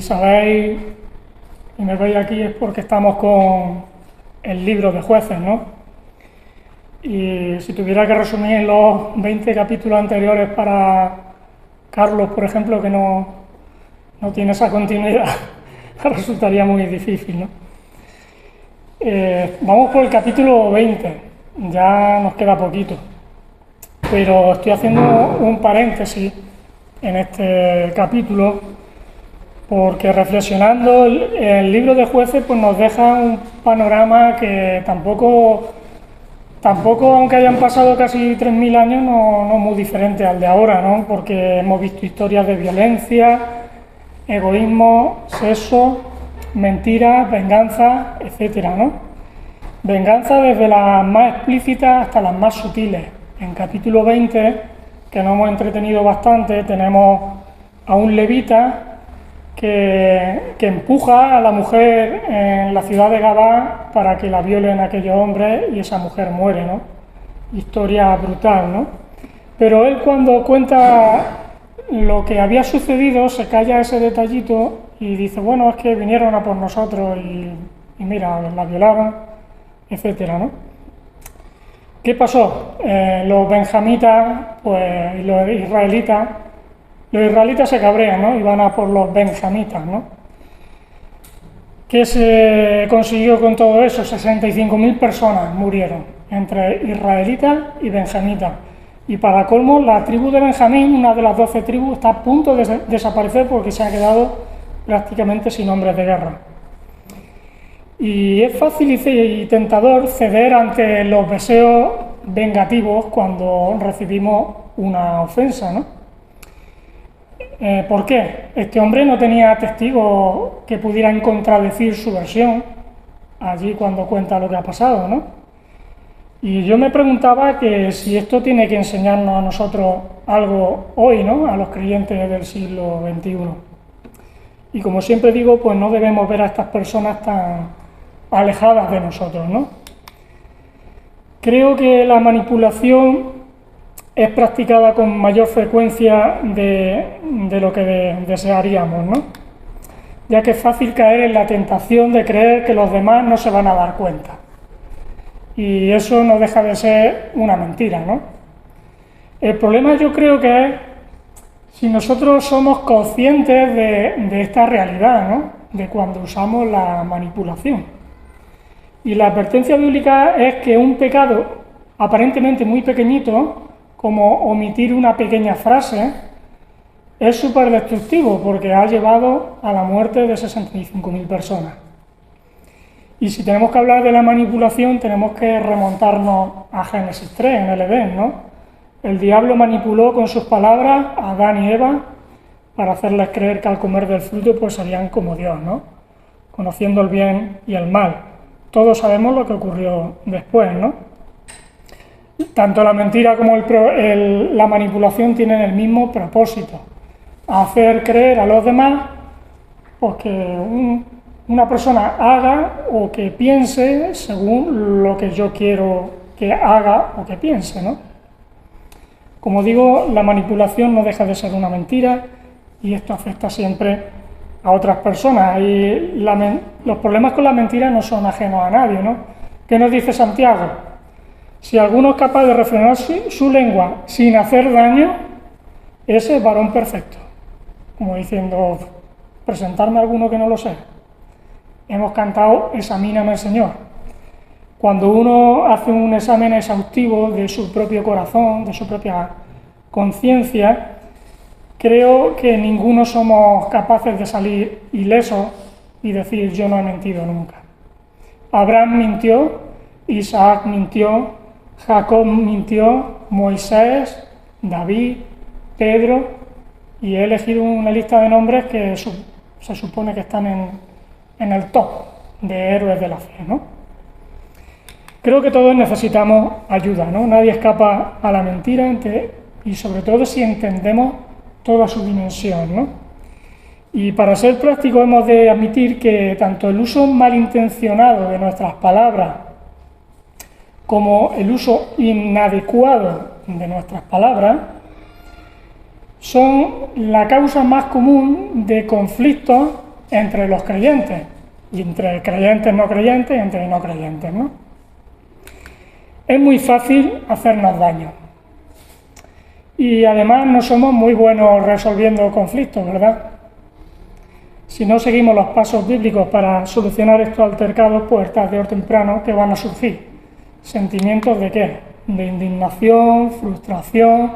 sabéis y me veis aquí es porque estamos con el libro de Jueces, ¿no? Y si tuviera que resumir los 20 capítulos anteriores para Carlos, por ejemplo, que no tiene esa continuidad, resultaría muy difícil, ¿no? Vamos por el capítulo 20, ya nos queda poquito, pero estoy haciendo un paréntesis en este capítulo porque reflexionando el libro de Jueces pues nos deja un panorama que tampoco aunque hayan pasado casi 3000 años, no muy diferente al de ahora, ¿no? Porque hemos visto historias de violencia, egoísmo, sexo, mentiras, venganza, etcétera, ¿no? Venganza desde las más explícitas hasta las más sutiles. En capítulo 20, que nos hemos entretenido bastante, tenemos a un levita que empuja a la mujer en la ciudad de Gabá para que la violen aquellos hombres y esa mujer muere, ¿no? Historia brutal, ¿no? Pero él cuando cuenta lo que había sucedido se calla ese detallito y dice, bueno, es que vinieron a por nosotros y mira, la violaban, etcétera, ¿no? ¿Qué pasó? Los benjamitas pues, y los israelitas se cabrean, ¿no? Y van a por los benjamitas, ¿no? ¿Qué se consiguió con todo eso? 65.000 personas murieron, entre israelitas y benjamitas. Y para colmo, la tribu de Benjamín, una de las 12 tribus, está a punto de desaparecer porque se ha quedado prácticamente sin hombres de guerra. Y es fácil y tentador ceder ante los deseos vengativos cuando recibimos una ofensa, ¿no? ¿Por qué? Este hombre no tenía testigos que pudieran contradecir su versión allí cuando cuenta lo que ha pasado, ¿no? Y yo me preguntaba que si esto tiene que enseñarnos a nosotros algo hoy, ¿no? A los creyentes del siglo XXI. Y como siempre digo, pues no debemos ver a estas personas tan alejadas de nosotros, ¿no? Creo que la manipulación es practicada con mayor frecuencia de lo que desearíamos, ¿no? Ya que es fácil caer en la tentación de creer que los demás no se van a dar cuenta. Y eso no deja de ser una mentira, ¿no? El problema yo creo que es si nosotros somos conscientes de esta realidad, ¿no? De cuando usamos la manipulación. Y la advertencia bíblica es que un pecado aparentemente muy pequeñito, como omitir una pequeña frase, es súper destructivo porque ha llevado a la muerte de 65.000 personas. Y si tenemos que hablar de la manipulación, tenemos que remontarnos a Génesis 3, en el Edén, ¿no? El diablo manipuló con sus palabras a Adán y Eva para hacerles creer que al comer del fruto pues serían como Dios, ¿no? Conociendo el bien y el mal. Todos sabemos lo que ocurrió después, ¿no? Tanto la mentira como la manipulación tienen el mismo propósito, hacer creer a los demás pues, que una persona haga o que piense según lo que yo quiero que haga o que piense, ¿no? Como digo, la manipulación no deja de ser una mentira y esto afecta siempre a otras personas. Y los problemas con la mentira no son ajenos a nadie, ¿no? ¿Qué nos dice Santiago? Si alguno es capaz de refrenar su lengua sin hacer daño, ese es varón perfecto. Como diciendo, presentarme a alguno que no lo sea. Hemos cantado Examíname, Señor. Cuando uno hace un examen exhaustivo de su propio corazón, de su propia conciencia, creo que ninguno somos capaces de salir ilesos y decir yo no he mentido nunca. Abraham mintió, Isaac mintió, Jacob mintió, Moisés, David, Pedro, y he elegido una lista de nombres que se supone que están en el top de héroes de la fe, ¿no? Creo que todos necesitamos ayuda, ¿no? Nadie escapa a la mentira y sobre todo si entendemos toda su dimensión, ¿no? Y para ser prácticos hemos de admitir que tanto el uso malintencionado de nuestras palabras como el uso inadecuado de nuestras palabras son la causa más común de conflictos entre los creyentes, y entre creyentes no creyentes y entre no creyentes, ¿no? Es muy fácil hacernos daño. Y además no somos muy buenos resolviendo conflictos, ¿verdad? Si no seguimos los pasos bíblicos para solucionar estos altercados, pues tarde o temprano que van a surgir. ¿Sentimientos de qué? De indignación, frustración,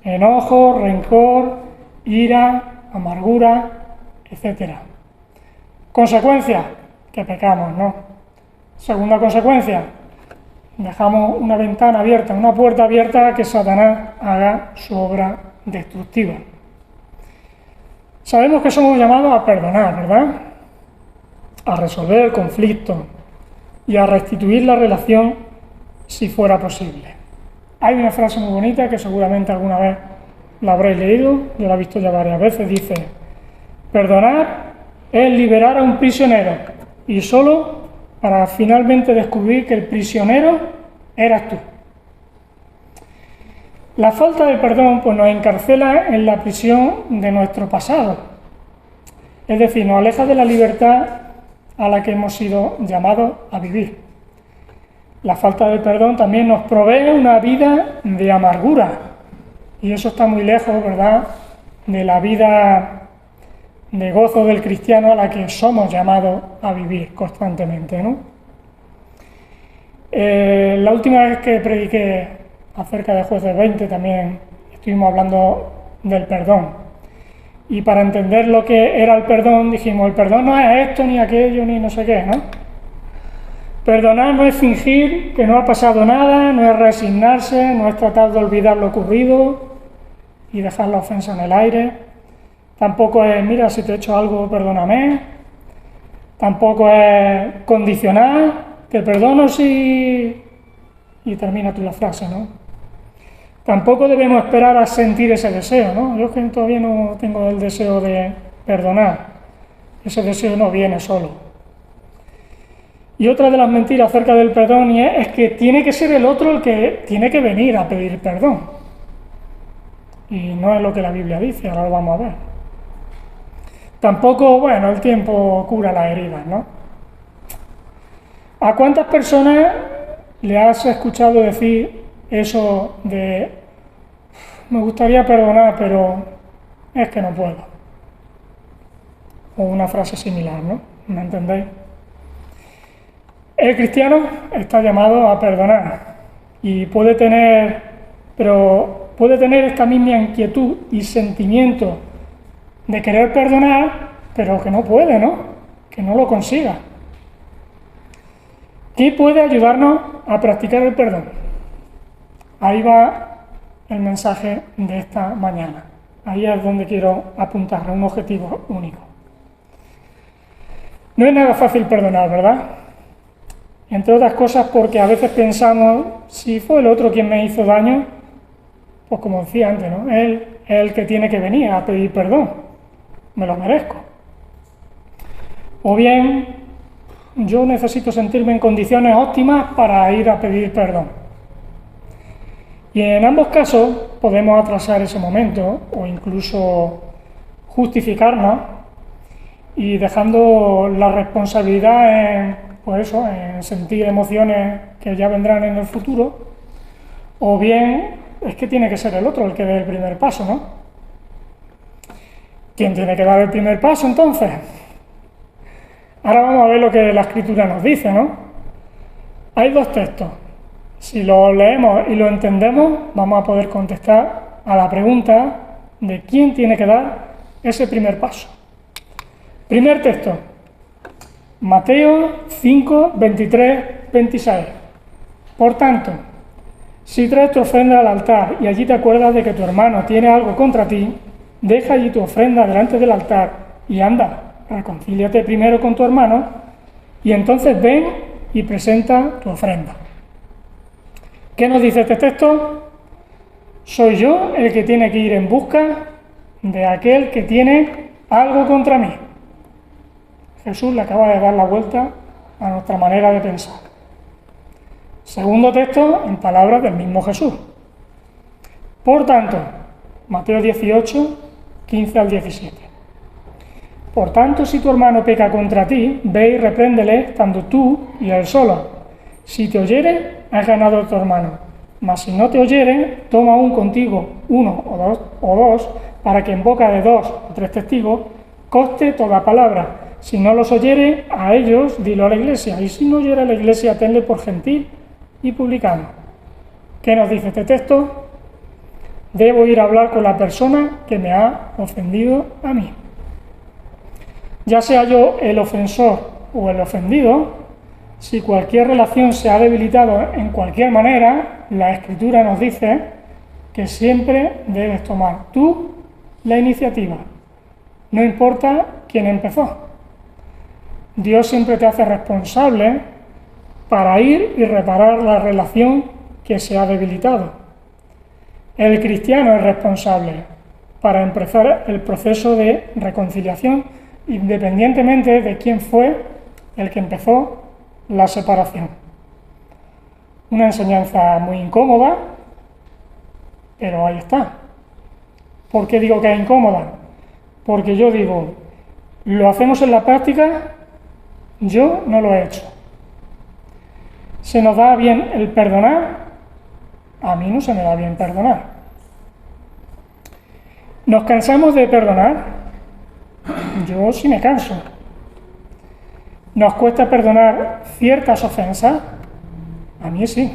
enojo, rencor, ira, amargura, etc. Consecuencia, que pecamos, ¿no? Segunda consecuencia, dejamos una ventana abierta, una puerta abierta a que Satanás haga su obra destructiva. Sabemos que somos llamados a perdonar, ¿verdad? A resolver el conflicto y a restituir la relación si fuera posible. Hay una frase muy bonita que seguramente alguna vez la habréis leído, yo la he visto ya varias veces, dice: perdonar es liberar a un prisionero, y solo para finalmente descubrir que el prisionero eras tú. La falta de perdón pues, nos encarcela en la prisión de nuestro pasado, es decir, nos aleja de la libertad a la que hemos sido llamados a vivir. La falta de perdón también nos provee una vida de amargura, y eso está muy lejos, ¿verdad?, de la vida de gozo del cristiano a la que somos llamados a vivir constantemente, ¿no? La última vez que prediqué acerca de Jueces 20 también estuvimos hablando del perdón. Y para entender lo que era el perdón dijimos, el perdón no es esto, ni aquello, ni no sé qué, ¿no? Perdonar no es fingir que no ha pasado nada, no es resignarse, no es tratar de olvidar lo ocurrido y dejar la ofensa en el aire. Tampoco es, mira, si te he hecho algo, perdóname. Tampoco es condicionar, te perdono si... y termina tú la frase, ¿no? Tampoco debemos esperar a sentir ese deseo, ¿no? Yo que todavía no tengo el deseo de perdonar. Ese deseo no viene solo. Y otra de las mentiras acerca del perdón es que tiene que ser el otro el que tiene que venir a pedir perdón. Y no es lo que la Biblia dice, ahora lo vamos a ver. Tampoco, bueno, el tiempo cura las heridas, ¿no? ¿A cuántas personas le has escuchado decir eso de me gustaría perdonar, pero es que no puedo? O una frase similar, ¿no? ¿Me entendéis? El cristiano está llamado a perdonar y puede tener esta misma inquietud y sentimiento de querer perdonar, pero que no puede, ¿no? Que no lo consiga. ¿Qué puede ayudarnos a practicar el perdón? Ahí va el mensaje de esta mañana. Ahí es donde quiero apuntar, a un objetivo único. No es nada fácil perdonar, ¿verdad? Entre otras cosas porque a veces pensamos, si fue el otro quien me hizo daño, pues como decía antes, ¿no? Él es el que tiene que venir a pedir perdón, me lo merezco. O bien, yo necesito sentirme en condiciones óptimas para ir a pedir perdón. Y en ambos casos podemos atrasar ese momento o incluso justificarnos y dejando la responsabilidad en sentir emociones que ya vendrán en el futuro, o bien es que tiene que ser el otro el que dé el primer paso, ¿no? ¿Quién tiene que dar el primer paso entonces? Ahora vamos a ver lo que la Escritura nos dice, ¿no? Hay dos textos. Si lo leemos y lo entendemos, vamos a poder contestar a la pregunta de quién tiene que dar ese primer paso. Primer texto, Mateo 5, 23, 26. Por tanto, si traes tu ofrenda al altar y allí te acuerdas de que tu hermano tiene algo contra ti, deja allí tu ofrenda delante del altar y anda, reconcíliate primero con tu hermano y entonces ven y presenta tu ofrenda. ¿Qué nos dice este texto? Soy yo el que tiene que ir en busca de aquel que tiene algo contra mí. Jesús le acaba de dar la vuelta a nuestra manera de pensar. Segundo texto, en palabras del mismo Jesús. Por tanto, Mateo 18, 15 al 17. Por tanto, si tu hermano peca contra ti, ve y repréndele, estando tú y él solo. Si te oyere, has ganado a tu hermano. Mas si no te oyere, toma aún contigo uno o dos, para que en boca de 2 o 3 testigos conste toda palabra. Si no los oyere, a ellos dilo a la iglesia. Y si no oyere a la iglesia, tenle por gentil y publicano. ¿Qué nos dice este texto? Debo ir a hablar con la persona que me ha ofendido a mí. Ya sea yo el ofensor o el ofendido, si cualquier relación se ha debilitado en cualquier manera, la Escritura nos dice que siempre debes tomar tú la iniciativa. No importa quién empezó. Dios siempre te hace responsable para ir y reparar la relación que se ha debilitado. El cristiano es responsable para empezar el proceso de reconciliación, independientemente de quién fue el que empezó la separación. Una enseñanza muy incómoda, pero ahí está. ¿Por qué digo que es incómoda? Porque yo digo, ¿lo hacemos en la práctica? Yo no lo he hecho. ¿Se nos da bien el perdonar? A mí no se me da bien perdonar. ¿Nos cansamos de perdonar? Yo sí me canso. ¿Nos cuesta perdonar ciertas ofensas? A mí sí.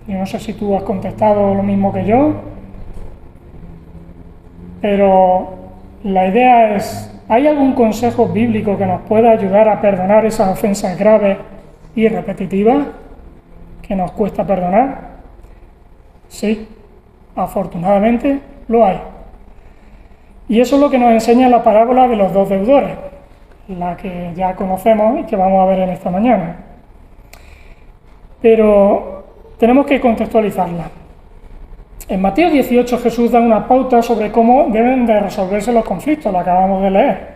Yo no sé si tú has contestado lo mismo que yo, pero la idea es, ¿hay algún consejo bíblico que nos pueda ayudar a perdonar esas ofensas graves y repetitivas que nos cuesta perdonar? Sí, afortunadamente lo hay. Y eso es lo que nos enseña la parábola de los 2 deudores, la que ya conocemos y que vamos a ver en esta mañana. Pero tenemos que contextualizarla. En Mateo 18 Jesús da una pauta sobre cómo deben de resolverse los conflictos, lo acabamos de leer.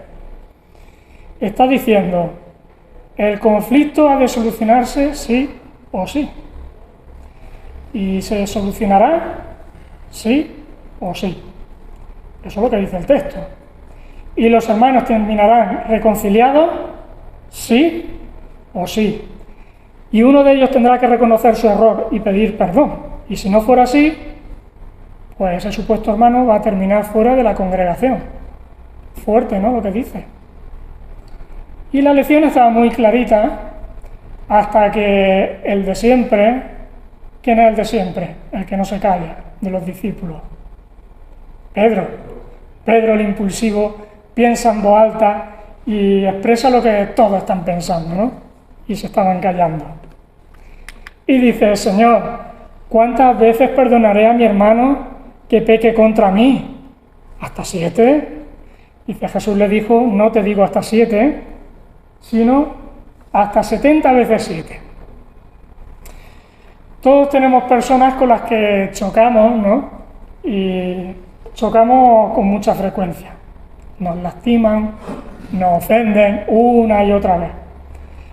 Está diciendo, el conflicto ha de solucionarse sí o sí. ¿Y se solucionará sí o sí? Eso es lo que dice el texto. ¿Y los hermanos terminarán reconciliados sí o sí? Y uno de ellos tendrá que reconocer su error y pedir perdón. Y si no fuera así, pues ese supuesto hermano va a terminar fuera de la congregación. Fuerte, ¿no?, lo que dice. Y la lección estaba muy clarita hasta que el de siempre, ¿quién es el de siempre? El que no se calla, de los discípulos. Pedro el impulsivo, piensa en voz alta y expresa lo que todos están pensando, ¿no? Y se estaban callando. Y dice, Señor, ¿cuántas veces perdonaré a mi hermano que peque contra mí? ¿Hasta 7? Dice, Jesús le dijo, no te digo hasta 7, sino hasta 70 veces 7. Todos tenemos personas con las que chocamos, ¿no? Y chocamos con mucha frecuencia. Nos lastiman, nos ofenden una y otra vez.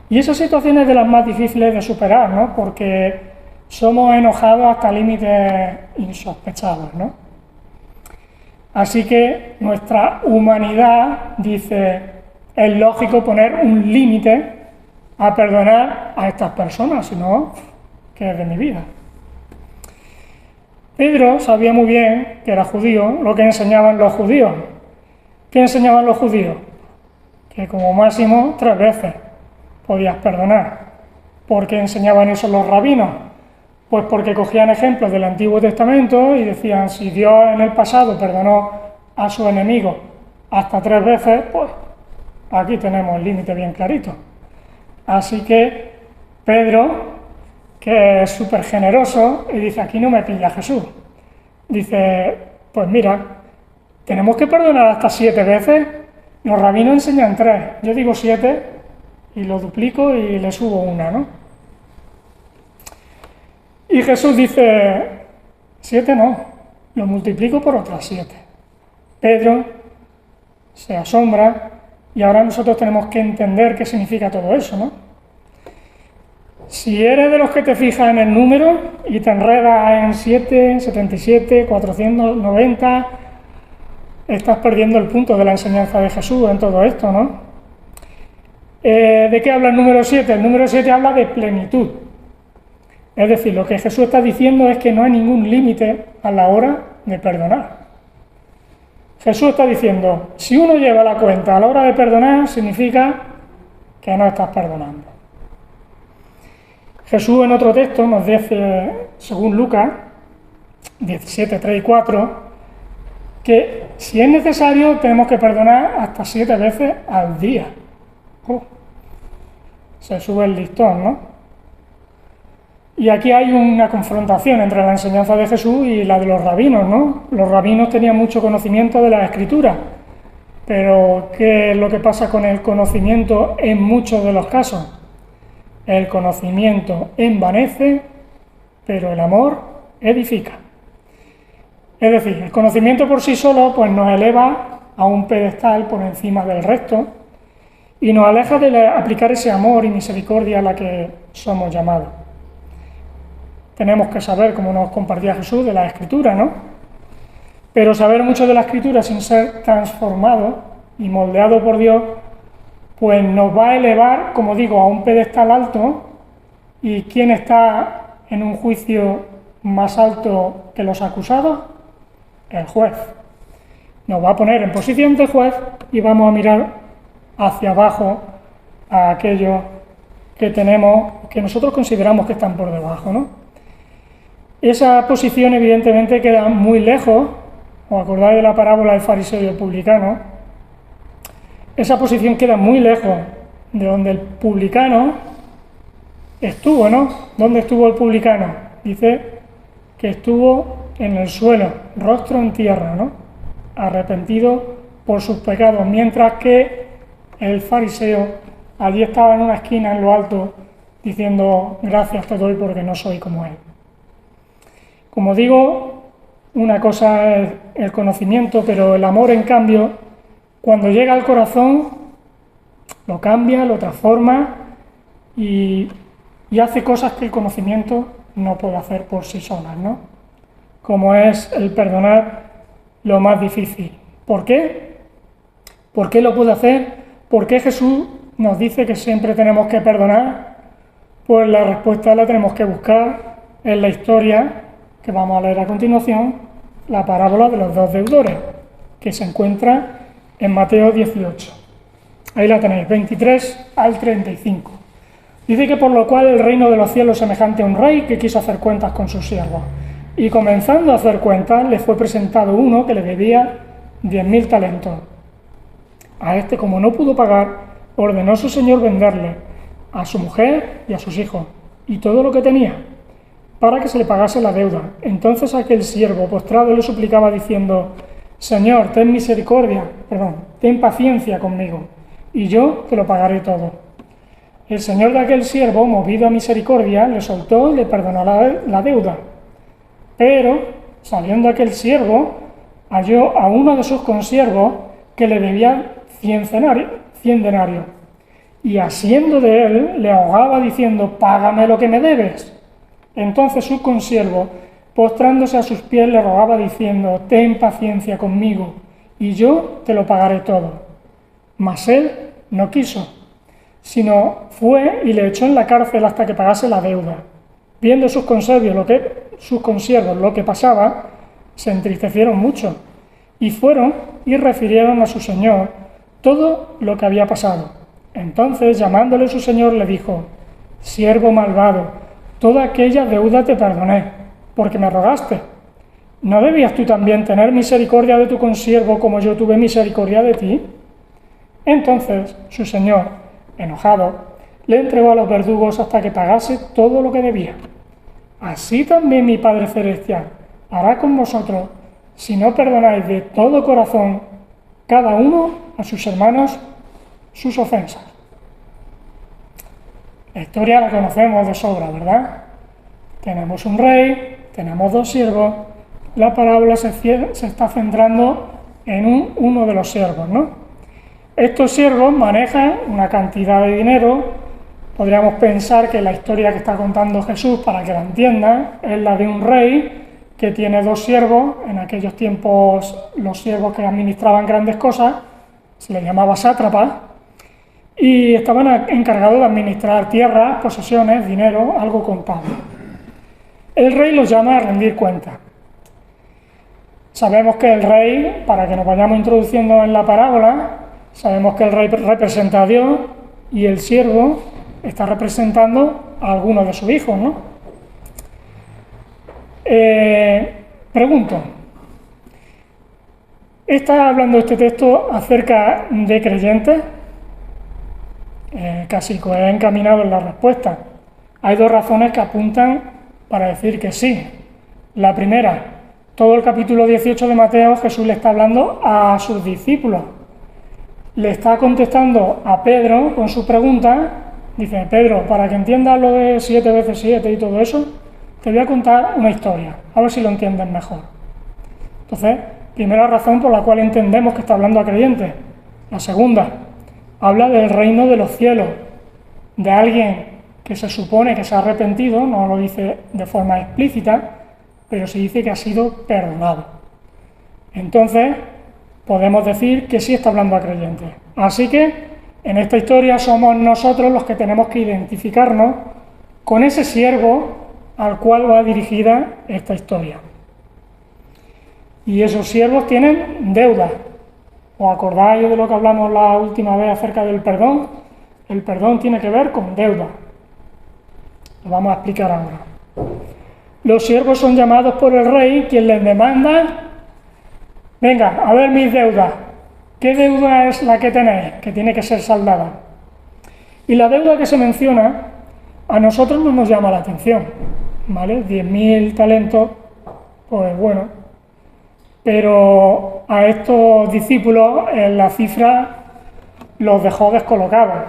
Y esa situación es de las más difíciles de superar, ¿no? Porque somos enojados hasta límites insospechados, ¿no? Así que nuestra humanidad dice, es lógico poner un límite a perdonar a estas personas, si no, ¿qué es de mi vida? Pedro sabía muy bien que era judío, lo que enseñaban los judíos. ¿Qué enseñaban los judíos? Que como máximo 3 veces podías perdonar. ¿Por qué enseñaban eso los rabinos? Pues porque cogían ejemplos del Antiguo Testamento y decían, si Dios en el pasado perdonó a su enemigo hasta 3 veces, pues aquí tenemos el límite bien clarito. Así que Pedro, que es súper generoso, y dice, aquí no me pilla Jesús. Dice, pues mira, tenemos que perdonar hasta 7 veces. Los rabinos enseñan 3, yo digo 7 y lo duplico y le subo 1, ¿no? Y Jesús dice, 7 no, lo multiplico por otras 7. Pedro se asombra y ahora nosotros tenemos que entender qué significa todo eso, ¿no? Si eres de los que te fijas en el número y te enredas en 7, 77, 490, estás perdiendo el punto de la enseñanza de Jesús en todo esto, ¿no? ¿De qué habla el número 7? El número 7 habla de plenitud. Es decir, lo que Jesús está diciendo es que no hay ningún límite a la hora de perdonar. Jesús está diciendo, si uno lleva la cuenta a la hora de perdonar, significa que no estás perdonando. Jesús en otro texto nos dice, según Lucas 17, 3 y 4, que si es necesario tenemos que perdonar hasta 7 veces al día. Se sube el listón, ¿no? Y aquí hay una confrontación entre la enseñanza de Jesús y la de los rabinos, ¿no? Los rabinos tenían mucho conocimiento de la Escritura, pero ¿qué es lo que pasa con el conocimiento en muchos de los casos? El conocimiento envanece, pero el amor edifica. Es decir, el conocimiento por sí solo pues nos eleva a un pedestal por encima del resto y nos aleja de aplicar ese amor y misericordia a la que somos llamados. Tenemos que saber, como nos compartía Jesús, de la Escritura, ¿no? Pero saber mucho de la Escritura sin ser transformado y moldeado por Dios, pues nos va a elevar, como digo, a un pedestal alto. ¿Y quién está en un juicio más alto que los acusados? El juez. Nos va a poner en posición de juez y vamos a mirar hacia abajo a aquellos que tenemos, que nosotros consideramos que están por debajo, ¿no? Esa posición evidentemente queda muy lejos, ¿os acordáis de la parábola del fariseo y el publicano? Esa posición queda muy lejos de donde el publicano estuvo, ¿no? ¿Dónde estuvo el publicano? Dice que estuvo en el suelo, rostro en tierra, ¿no? Arrepentido por sus pecados, mientras que el fariseo allí estaba en una esquina en lo alto diciendo gracias te doy porque no soy como él. Como digo, una cosa es el conocimiento, pero el amor, en cambio, cuando llega al corazón, lo cambia, lo transforma y hace cosas que el conocimiento no puede hacer por sí solas, ¿no? Como es el perdonar lo más difícil. ¿Por qué? ¿Por qué lo puede hacer? ¿Por qué Jesús nos dice que siempre tenemos que perdonar? Pues la respuesta la tenemos que buscar en la historia que vamos a leer a continuación, la parábola de los dos deudores, que se encuentra en Mateo 18. Ahí la tenéis, 23 al 35. Dice que por lo cual el reino de los cielos es semejante a un rey que quiso hacer cuentas con sus siervos. Y comenzando a hacer cuentas, le fue presentado uno que le debía 10.000 talentos. A este, como no pudo pagar, ordenó su señor venderle a su mujer y a sus hijos, y todo lo que tenía, para que se le pagase la deuda. Entonces aquel siervo postrado le suplicaba diciendo, Señor, ten paciencia conmigo, y yo te lo pagaré todo. El señor de aquel siervo, movido a misericordia, le soltó y le perdonó la deuda. Pero, saliendo aquel siervo, halló a uno de sus consiervos que le debía 100 denarios, y asiendo de él, le ahogaba diciendo, págame lo que me debes. Entonces su consiervo, postrándose a sus pies, le rogaba diciendo, ten paciencia conmigo, y yo te lo pagaré todo. Mas él no quiso, sino fue y le echó en la cárcel hasta que pagase la deuda. Viendo sus consiervos lo que pasaba, se entristecieron mucho, y fueron y refirieron a su señor todo lo que había pasado. Entonces, llamándole su señor, le dijo, siervo malvado, toda aquella deuda te perdoné, porque me rogaste. ¿No debías tú también tener misericordia de tu consiervo como yo tuve misericordia de ti? Entonces su señor, enojado, le entregó a los verdugos hasta que pagase todo lo que debía. Así también mi Padre Celestial hará con vosotros, si no perdonáis de todo corazón cada uno a sus hermanos sus ofensas. La historia la conocemos de sobra, ¿verdad? Tenemos un rey, tenemos dos siervos. La parábola se está centrando en uno de los siervos, ¿no? Estos siervos manejan una cantidad de dinero. Podríamos pensar que la historia que está contando Jesús, para que la entiendan, es la de un rey que tiene dos siervos. En aquellos tiempos los siervos que administraban grandes cosas se les llamaba sátrapas y estaban encargados de administrar tierras, posesiones, dinero, algo contable. El rey los llama a rendir cuentas. Sabemos que el rey, para que nos vayamos introduciendo en la parábola, sabemos que el rey representa a Dios y el siervo está representando a alguno de sus hijos, ¿no? Pregunto, ¿está hablando este texto acerca de creyentes? Casi que he encaminado en la respuesta. Hay dos razones que apuntan para decir que sí. La primera, todo el capítulo 18 de Mateo, Jesús le está hablando a sus discípulos. Le está contestando a Pedro con su pregunta. Dice: Pedro, para que entiendas lo de 7 veces 7 y todo eso, te voy a contar una historia, a ver si lo entiendes mejor. Entonces, primera razón por la cual entendemos que está hablando a creyentes. La segunda, habla del reino de los cielos, de alguien que se supone que se ha arrepentido, no lo dice de forma explícita, pero se dice que ha sido perdonado. Entonces, podemos decir que sí está hablando a creyentes. Así que, en esta historia somos nosotros los que tenemos que identificarnos con ese siervo al cual va dirigida esta historia. Y esos siervos tienen deudas. ¿Os acordáis de lo que hablamos la última vez acerca del perdón? El perdón tiene que ver con deuda. Lo vamos a explicar ahora. Los siervos son llamados por el rey, quien les demanda: venga, a ver mis deudas. ¿Qué deuda es la que tenéis, que tiene que ser saldada? Y la deuda que se menciona a nosotros no nos llama la atención, ¿vale? 10.000 talentos, pues bueno, pero a estos discípulos la cifra los dejó descolocados.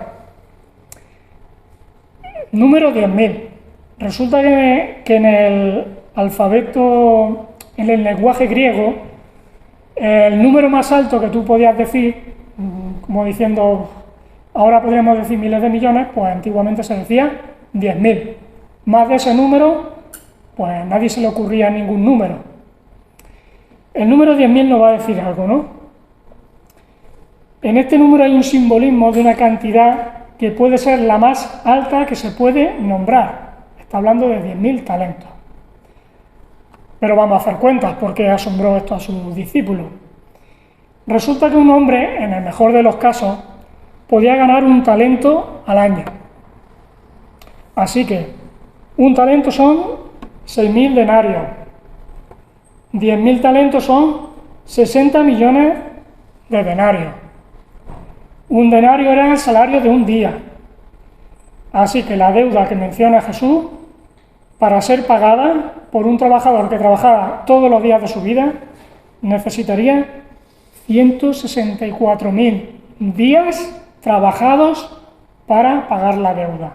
Número 10.000. Resulta que en el alfabeto, en el lenguaje griego, el número más alto que tú podías decir, como diciendo, ahora podríamos decir miles de millones, pues antiguamente se decía 10.000. Más de ese número, pues a nadie se le ocurría ningún número. El número 10.000 nos va a decir algo, ¿no? En este número hay un simbolismo de una cantidad que puede ser la más alta que se puede nombrar. Está hablando de 10.000 talentos. Pero vamos a hacer cuentas, porque asombró esto a sus discípulos. Resulta que un hombre, en el mejor de los casos, podía ganar un talento al año. Así que un talento son 6.000 denarios. 10.000 talentos son 60 millones de denarios. Un denario era el salario de un día. Así que la deuda que menciona Jesús, para ser pagada por un trabajador que trabajara todos los días de su vida, necesitaría 164.000 días trabajados para pagar la deuda.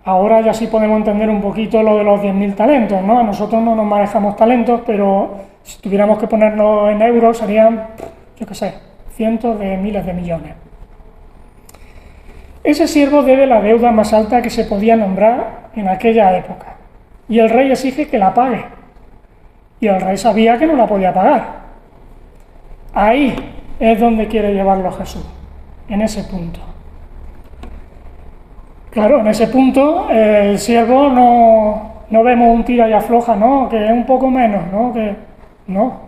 Ahora ya sí podemos entender un poquito lo de los 10.000 talentos, ¿no? A nosotros no nos manejamos talentos, pero si tuviéramos que ponernos en euros serían, yo qué sé, cientos de miles de millones. Ese siervo debe la deuda más alta que se podía nombrar en aquella época, y el rey exige que la pague, y el rey sabía que no la podía pagar. Ahí es donde quiere llevarlo Jesús, en ese punto. Claro, en ese punto el siervo no vemos un tira y afloja, ¿no? Que es un poco menos, ¿no? No.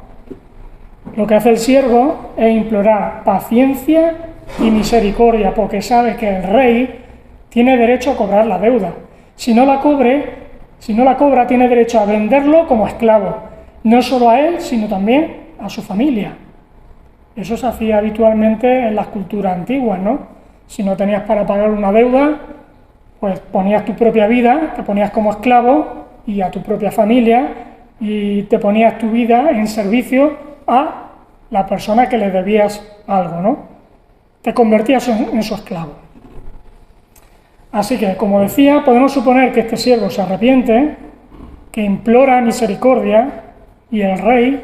Lo que hace el siervo es implorar paciencia y misericordia, porque sabe que el rey tiene derecho a cobrar la deuda. Si no la cobra, tiene derecho a venderlo como esclavo, no solo a él, sino también a su familia. Eso se hacía habitualmente en las culturas antiguas, ¿no? Si no tenías para pagar una deuda, pues ponías tu propia vida, te ponías como esclavo y a tu propia familia, y te ponías tu vida en servicio a la persona que le debías algo, ¿no? Te convertías en su esclavo. Así que, como decía, podemos suponer que este siervo se arrepiente, que implora misericordia, y el rey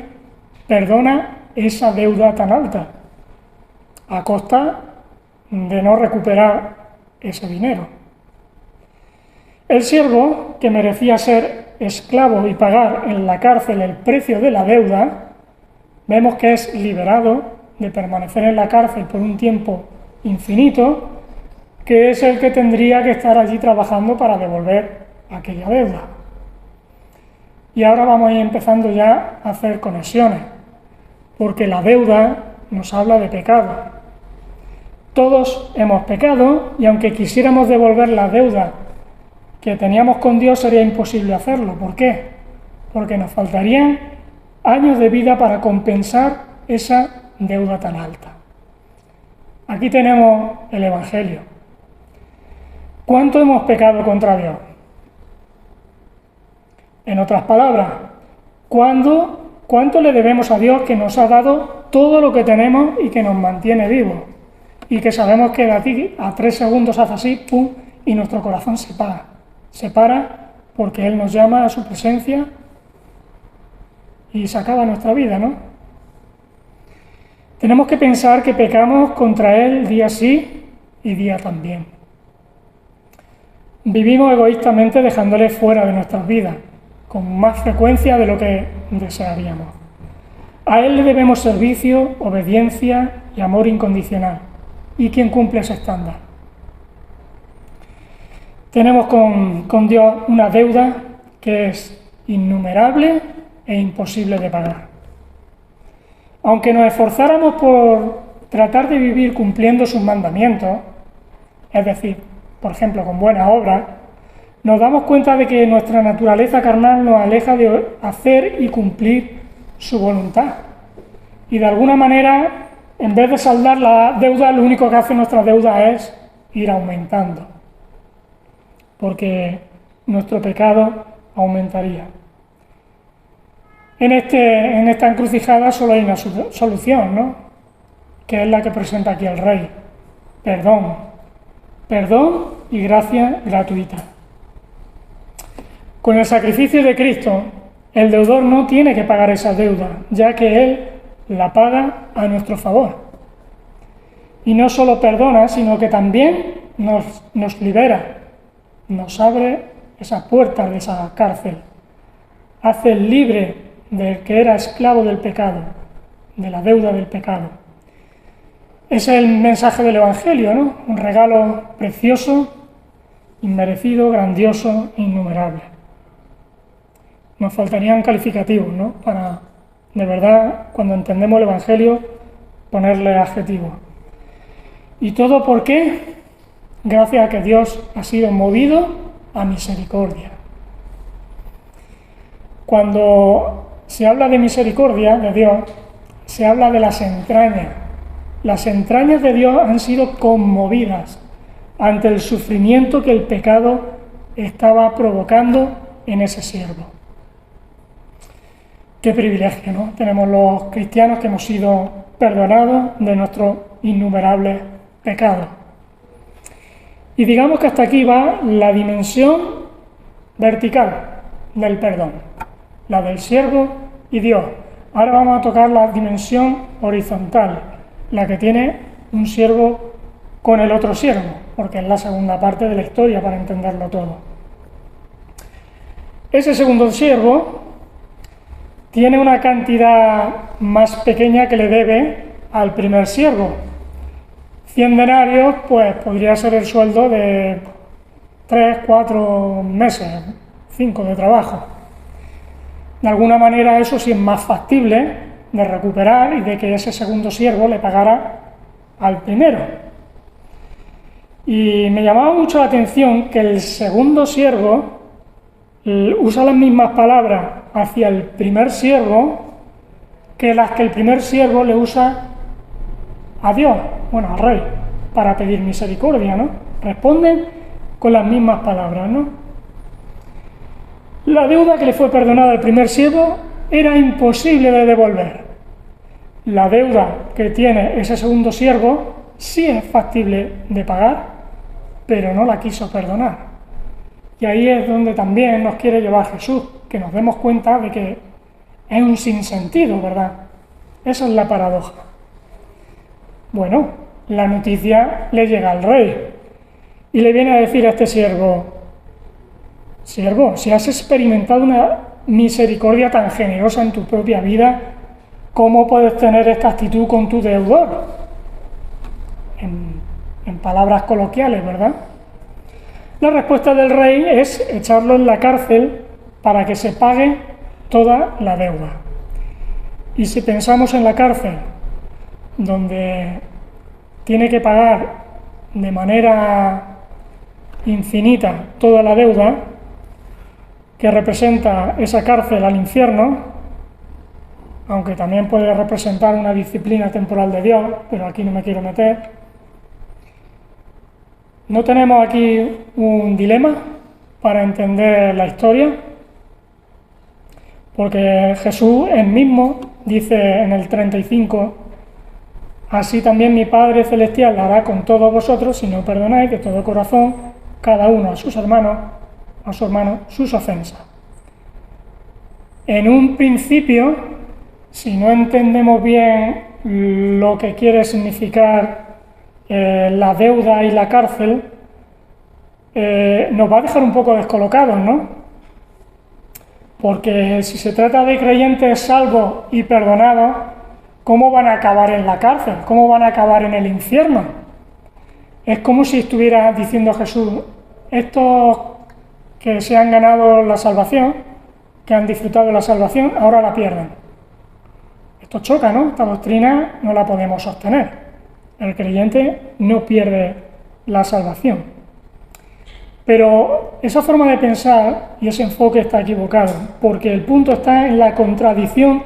perdona esa deuda tan alta, a costa de no recuperar ese dinero. El siervo, que merecía ser esclavo y pagar en la cárcel el precio de la deuda, vemos que es liberado de permanecer en la cárcel por un tiempo infinito, que es el que tendría que estar allí trabajando para devolver aquella deuda. Y ahora vamos a ir empezando ya a hacer conexiones, porque la deuda nos habla de pecado. Todos hemos pecado y aunque quisiéramos devolver la deuda que teníamos con Dios, sería imposible hacerlo. ¿Por qué? Porque nos faltarían años de vida para compensar esa deuda tan alta. Aquí tenemos el Evangelio. ¿Cuánto hemos pecado contra Dios? En otras palabras, ¿cuánto le debemos a Dios que nos ha dado todo lo que tenemos y que nos mantiene vivos? Y que sabemos que de aquí a 3 segundos hace así, pum, y nuestro corazón se para. Se para porque Él nos llama a su presencia y se acaba nuestra vida, ¿no? Tenemos que pensar que pecamos contra Él día sí y día también. Vivimos egoístamente dejándole fuera de nuestras vidas, con más frecuencia de lo que desearíamos. A Él le debemos servicio, obediencia y amor incondicional. ¿Y quién cumple ese estándar? Tenemos con Dios una deuda que es innumerable e imposible de pagar. Aunque nos esforzáramos por tratar de vivir cumpliendo sus mandamientos, es decir, por ejemplo, con buenas obras, nos damos cuenta de que nuestra naturaleza carnal nos aleja de hacer y cumplir su voluntad. Y de alguna manera, en vez de saldar la deuda, lo único que hace nuestra deuda es ir aumentando, porque nuestro pecado aumentaría. En esta encrucijada solo hay una solución, ¿no? Que es la que presenta aquí el Rey. Perdón. Perdón y gracia gratuita. Con el sacrificio de Cristo, el deudor no tiene que pagar esa deuda, ya que Él la paga a nuestro favor. Y no solo perdona, sino que también nos libera, nos abre esas puertas de esa cárcel, hace libre del que era esclavo del pecado, de la deuda del pecado. Ese es el mensaje del Evangelio, ¿no? Un regalo precioso, inmerecido, grandioso e innumerable. Nos faltarían calificativos, ¿no? Para, de verdad, cuando entendemos el Evangelio, ponerle adjetivos. ¿Y todo por qué? Gracias a que Dios ha sido movido a misericordia. Cuando se habla de misericordia de Dios, se habla de las entrañas. Las entrañas de Dios han sido conmovidas ante el sufrimiento que el pecado estaba provocando en ese siervo. Qué privilegio, ¿no? Tenemos los cristianos que hemos sido perdonados de nuestros innumerables pecados. Y digamos que hasta aquí va la dimensión vertical del perdón, la del siervo y Dios. Ahora vamos a tocar la dimensión horizontal, la que tiene un siervo con el otro siervo, porque es la segunda parte de la historia para entenderlo todo. Ese segundo siervo tiene una cantidad más pequeña que le debe al primer siervo. 100 denarios, pues podría ser el sueldo de 3, 4 meses, 5 de trabajo. De alguna manera eso sí es más factible de recuperar y de que ese segundo siervo le pagara al primero. Y me llamaba mucho la atención que el segundo siervo usa las mismas palabras hacia el primer siervo que las que el primer siervo le usa a Dios, bueno, al Rey, para pedir misericordia, ¿no? Responden con las mismas palabras, ¿no? La deuda que le fue perdonada al primer siervo era imposible de devolver. La deuda que tiene ese segundo siervo sí es factible de pagar, pero no la quiso perdonar. Y ahí es donde también nos quiere llevar Jesús, que nos demos cuenta de que es un sinsentido, ¿verdad? Esa es la paradoja. Bueno, la noticia le llega al Rey y le viene a decir a este siervo: siervo, si has experimentado una misericordia tan generosa en tu propia vida, ¿cómo puedes tener esta actitud con tu deudor? En palabras coloquiales, ¿verdad? La respuesta del rey es echarlo en la cárcel para que se pague toda la deuda. Y si pensamos en la cárcel, donde tiene que pagar de manera infinita toda la deuda, que representa esa cárcel al infierno, aunque también puede representar una disciplina temporal de Dios, pero aquí no me quiero meter. ¿No tenemos aquí un dilema para entender la historia? Porque Jesús él mismo dice en el 35, así también mi Padre Celestial hará con todos vosotros si no perdonáis de todo corazón cada uno a sus hermanos, sus ofensas. En un principio, si no entendemos bien lo que quiere significar la deuda y la cárcel, nos va a dejar un poco descolocados, ¿no? Porque si se trata de creyentes salvos y perdonados, ¿cómo van a acabar en la cárcel? ¿Cómo van a acabar en el infierno? Es como si estuviera diciendo Jesús, estos que se han ganado la salvación, que han disfrutado de la salvación, ahora la pierden. Esto choca, ¿no? Esta doctrina no la podemos sostener. El creyente no pierde la salvación. Pero esa forma de pensar y ese enfoque está equivocado, porque el punto está en la contradicción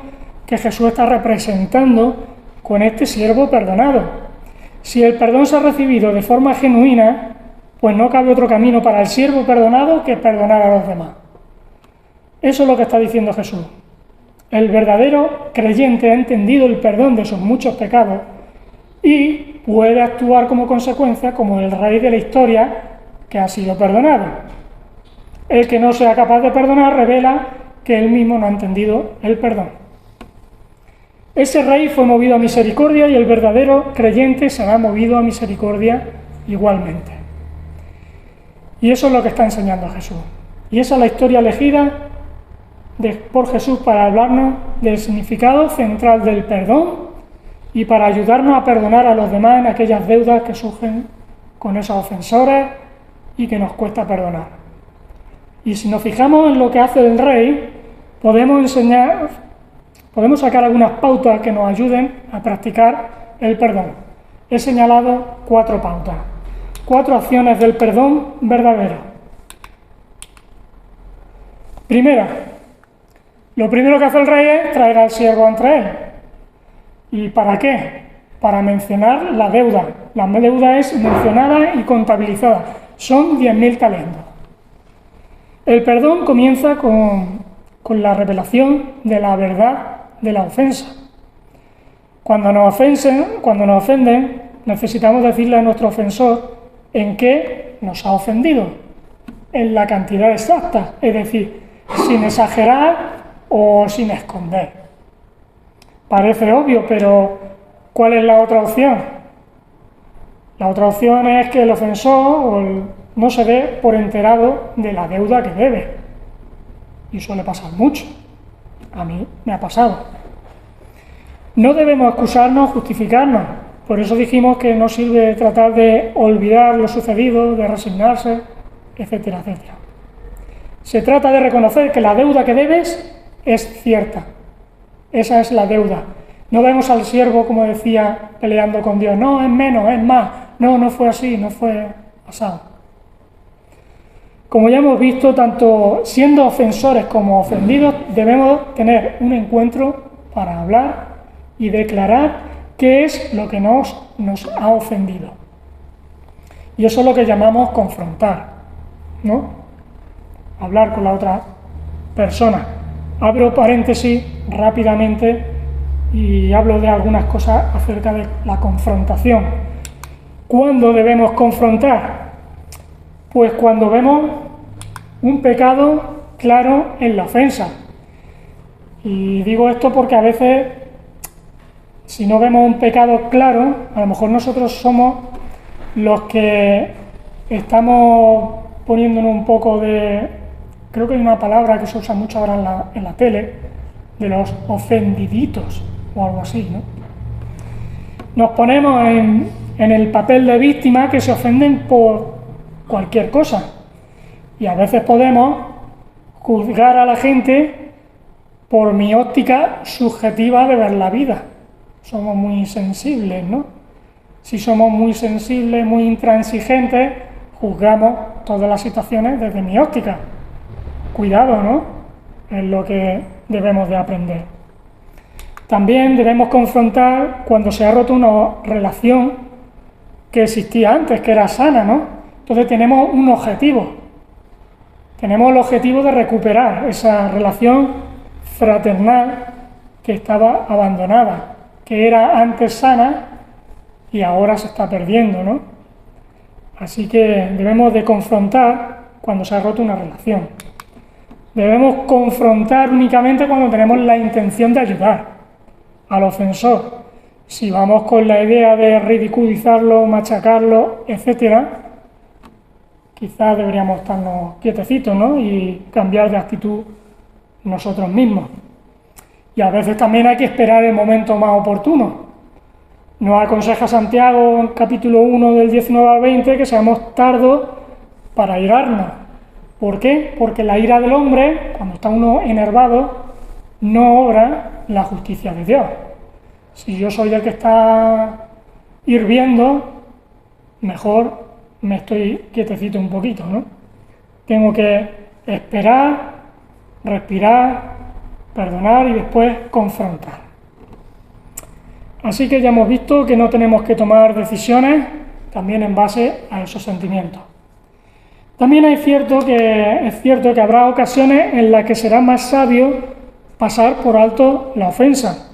que Jesús está representando con este siervo perdonado. Si el perdón se ha recibido de forma genuina, pues no cabe otro camino para el siervo perdonado que perdonar a los demás. Eso es lo que está diciendo Jesús. El verdadero creyente ha entendido el perdón de sus muchos pecados y puede actuar como consecuencia como el rey de la historia que ha sido perdonado. El que no sea capaz de perdonar revela que él mismo no ha entendido el perdón. Ese rey fue movido a misericordia y el verdadero creyente será movido a misericordia igualmente. Y eso es lo que está enseñando Jesús. Y esa es la historia elegida por Jesús para hablarnos del significado central del perdón y para ayudarnos a perdonar a los demás en aquellas deudas que surgen con esos ofensores y que nos cuesta perdonar. Y si nos fijamos en lo que hace el rey, podemos sacar algunas pautas que nos ayuden a practicar el perdón. He señalado 4 pautas, 4 acciones del perdón verdadero. Primera, lo primero que hace el rey es traer al siervo ante él. ¿Y para qué? Para mencionar la deuda. La deuda es mencionada y contabilizada. Son 10.000 talentos. El perdón comienza con la revelación de la verdad de la ofensa. Cuando nos ofenden, necesitamos decirle a nuestro ofensor en qué nos ha ofendido, en la cantidad exacta, es decir, sin exagerar o sin esconder. Parece obvio, pero ¿cuál es la otra opción? La otra opción es que el ofensor no se dé por enterado de la deuda que debe. Y suele pasar mucho. A mí me ha pasado. No debemos excusarnos, justificarnos. Por eso dijimos que no sirve tratar de olvidar lo sucedido, de resignarse, etcétera, etcétera. Se trata de reconocer que la deuda que debes es cierta. Esa es la deuda. No vemos al siervo, como decía, peleando con Dios. No, es menos, es más. No fue así, no fue pasado. Como ya hemos visto, tanto siendo ofensores como ofendidos, debemos tener un encuentro para hablar y declarar qué es lo que nos ha ofendido. Y eso es lo que llamamos confrontar, ¿no? Hablar con la otra persona. Abro paréntesis rápidamente y hablo de algunas cosas acerca de la confrontación. ¿Cuándo debemos confrontar? Pues cuando vemos un pecado claro en la ofensa. Y digo esto porque a veces, si no vemos un pecado claro, a lo mejor nosotros somos los que estamos poniéndonos un poco de creo que hay una palabra que se usa mucho ahora en la tele, de los ofendiditos o algo así, ¿no? Nos ponemos en el papel de víctima que se ofenden por cualquier cosa. Y a veces podemos juzgar a la gente por mi óptica subjetiva de ver la vida. Somos muy sensibles, ¿no? Si somos muy sensibles, muy intransigentes, juzgamos todas las situaciones desde mi óptica. Cuidado, ¿no? Es lo que debemos de aprender. También debemos confrontar cuando se ha roto una relación que existía antes, que era sana, ¿no? Entonces tenemos un objetivo. Tenemos el objetivo de recuperar esa relación fraternal que estaba abandonada, que era antes sana y ahora se está perdiendo, ¿no? Así que debemos de confrontar cuando se ha roto una relación. Debemos confrontar únicamente cuando tenemos la intención de ayudar al ofensor. Si vamos con la idea de ridiculizarlo, machacarlo, etcétera, quizás deberíamos estarnos quietecitos, ¿no? Y cambiar de actitud nosotros mismos. Y a veces también hay que esperar el momento más oportuno. Nos aconseja Santiago en capítulo 1 del 19 al 20 que seamos tardos para airarnos. ¿Por qué? Porque la ira del hombre, cuando está uno enervado, no obra la justicia de Dios. Si yo soy el que está hirviendo, mejor me estoy quietecito un poquito, ¿no? Tengo que esperar, respirar, perdonar y después confrontar. Así que ya hemos visto que no tenemos que tomar decisiones también en base a esos sentimientos. También es cierto que habrá ocasiones en las que será más sabio pasar por alto la ofensa.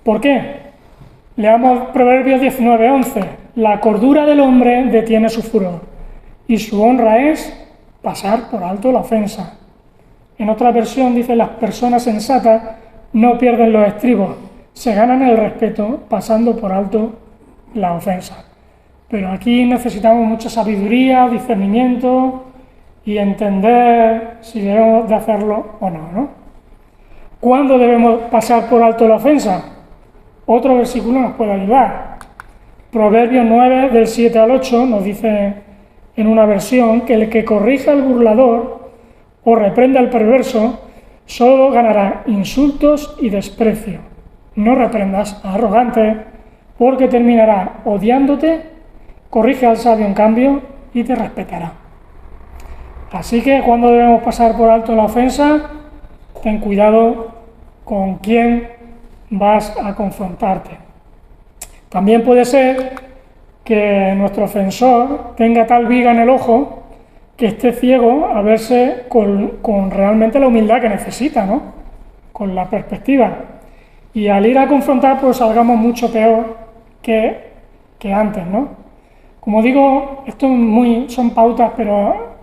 ¿Por qué? Leamos Proverbios 19:11. La cordura del hombre detiene su furor y su honra es pasar por alto la ofensa. En otra versión dice: las personas sensatas no pierden los estribos, se ganan el respeto pasando por alto la ofensa. Pero aquí necesitamos mucha sabiduría, discernimiento y entender si debemos de hacerlo o no, ¿no? ¿Cuándo debemos pasar por alto la ofensa? Otro versículo nos puede ayudar. Proverbios 9, del 7 al 8, nos dice en una versión que el que corrija al burlador o reprenda al perverso solo ganará insultos y desprecio. No reprendas a arrogante, porque terminará odiándote. Corrige al sabio, en cambio, y te respetará. Así que cuando debemos pasar por alto la ofensa, ten cuidado con quién vas a confrontarte. También puede ser que nuestro ofensor tenga tal viga en el ojo que esté ciego a verse con realmente la humildad que necesita, ¿no? Con la perspectiva. Y al ir a confrontar, pues salgamos mucho peor que antes, ¿no? Como digo, esto son pautas, pero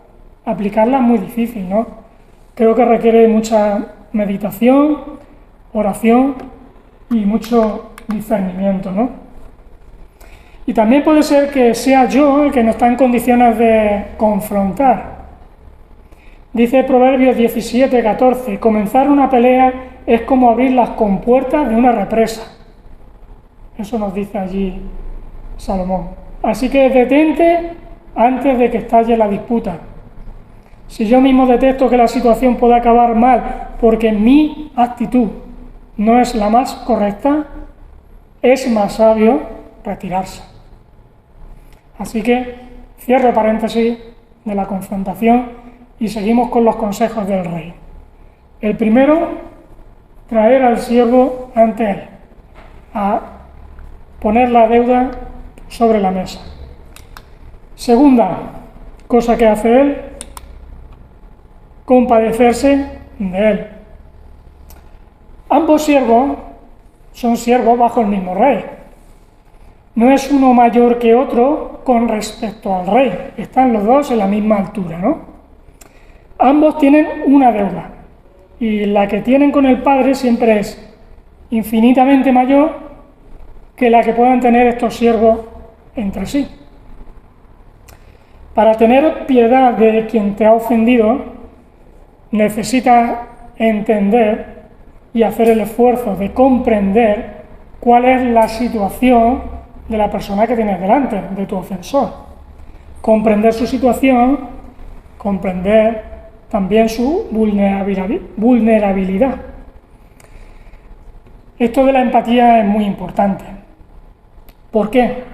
aplicarlas es muy difícil, ¿no? Creo que requiere mucha meditación, oración y mucho discernimiento, ¿no? Y también puede ser que sea yo el que no está en condiciones de confrontar. Dice Proverbios 17:14, comenzar una pelea es como abrir las compuertas de una represa. Eso nos dice allí Salomón. Así que detente antes de que estalle la disputa. Si yo mismo detecto que la situación puede acabar mal porque mi actitud no es la más correcta, es más sabio retirarse. Así que cierro paréntesis de la confrontación y seguimos con los consejos del rey. El primero, traer al siervo ante él, a poner la deuda sobre la mesa. Segunda cosa que hace él, compadecerse de él. Ambos siervos son siervos bajo el mismo rey. No es uno mayor que otro con respecto al rey. Están los dos en la misma altura, ¿no? Ambos tienen una deuda. Y la que tienen con el Padre siempre es infinitamente mayor que la que puedan tener estos siervos entre sí. Para tener piedad de quien te ha ofendido, necesitas entender y hacer el esfuerzo de comprender cuál es la situación de la persona que tienes delante, de tu ofensor. Comprender su situación, comprender también su vulnerabilidad. Esto de la empatía es muy importante. ¿Por qué?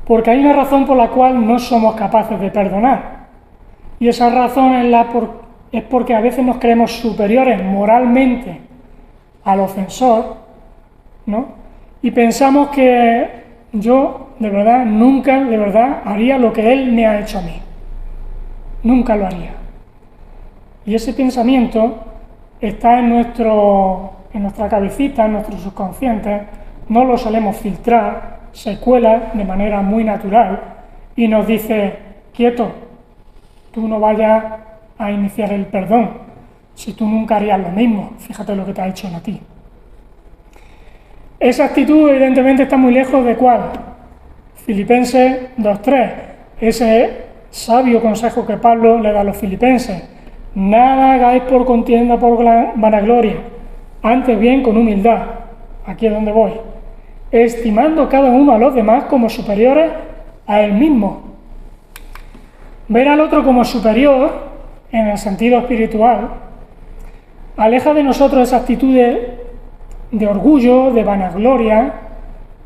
Porque hay una razón por la cual no somos capaces de perdonar. Y esa razón es porque a veces nos creemos superiores moralmente al ofensor, ¿no? Y pensamos que yo, de verdad, nunca, de verdad, haría lo que él me ha hecho a mí. Nunca lo haría. Y ese pensamiento está en nuestra cabecita, en nuestro subconsciente, no lo solemos filtrar, se cuela de manera muy natural y nos dice, quieto, tú no vayas a iniciar el perdón, si tú nunca harías lo mismo, fíjate lo que te ha hecho a ti. Esa actitud evidentemente está muy lejos de ¿cuál? Filipenses 2:3, ese sabio consejo que Pablo le da a los filipenses. Nada hagáis por contienda, por vanagloria, antes bien con humildad, aquí es donde voy, estimando cada uno a los demás como superiores a él mismo. Ver al otro como superior, en el sentido espiritual, aleja de nosotros esa actitud de orgullo, de vanagloria,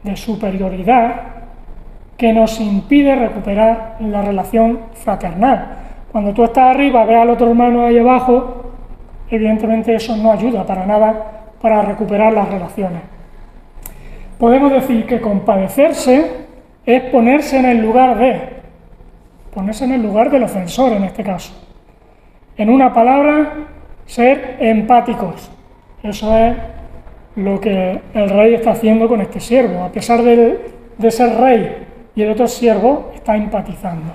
de superioridad, que nos impide recuperar la relación fraternal. Cuando tú estás arriba, ves al otro hermano ahí abajo, evidentemente eso no ayuda para nada para recuperar las relaciones. Podemos decir que compadecerse es ponerse en el lugar del ofensor en este caso. En una palabra, ser empáticos. Eso es lo que el rey está haciendo con este siervo. A pesar de ser rey y el otro siervo, está empatizando.